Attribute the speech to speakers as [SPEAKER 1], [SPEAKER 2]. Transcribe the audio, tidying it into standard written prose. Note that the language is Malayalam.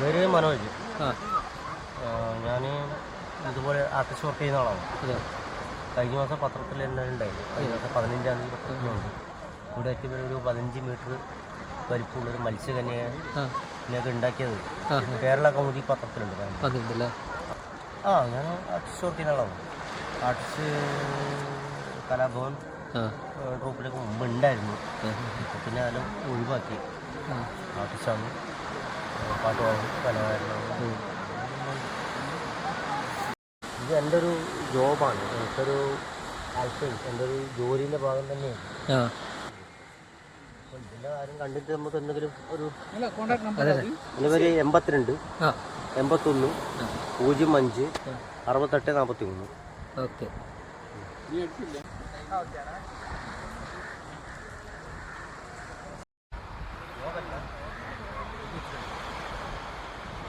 [SPEAKER 1] പേര് മനോജ്.
[SPEAKER 2] ആ
[SPEAKER 1] ഞാൻ ഇതുപോലെ ആർട്ടിസ്റ്റ് വർക്ക് ചെയ്യുന്ന ആളാണ്.
[SPEAKER 2] അതെ.
[SPEAKER 1] കഴിഞ്ഞ മാസം പത്രത്തിൽ തന്നെ ഉണ്ടായിരുന്നു. കഴിഞ്ഞ മാസം 15-ാം തീയതി പത്രത്തിലുണ്ട്. ഇവിടെ എത്തിയപ്പോൾ ഒരു 15 മീറ്റർ വലിപ്പമുള്ളൊരു മത്സ്യകന്യയൊക്കെ ഉണ്ടാക്കിയത് കേരള കൗമുദി പത്രത്തിലുണ്ട്.
[SPEAKER 2] അതുണ്ടല്ലേ?
[SPEAKER 1] ഞാൻ ആർട്ടിസ്റ്റ് വർക്ക് ചെയ്യുന്ന ആളാണ്. ആർട്ടിസ്റ്റ് കലാഭവൻ ട്രൂപ്പിലൊക്കെ മുമ്പ് ഉണ്ടായിരുന്നു. പിന്നെ അതെല്ലാം ഒഴിവാക്കി. ആർട്ടിസ്റ്റാണ്, പാട്ടുപാടും, കലാകാരനാണ്. ഇത് എൻ്റെ ഒരു ജോബാണ്. എനിക്കൊരു താല്പര്യം, എൻ്റെ ഒരു ജോലിൻ്റെ ഭാഗം തന്നെയാണ്. അപ്പോൾ ഇതിൻ്റെ കാര്യം കണ്ടിട്ട് നമുക്ക് എന്തെങ്കിലും ഒരു എൻ്റെ പേര് 82 81 05 68 43.
[SPEAKER 2] ഓക്കെ.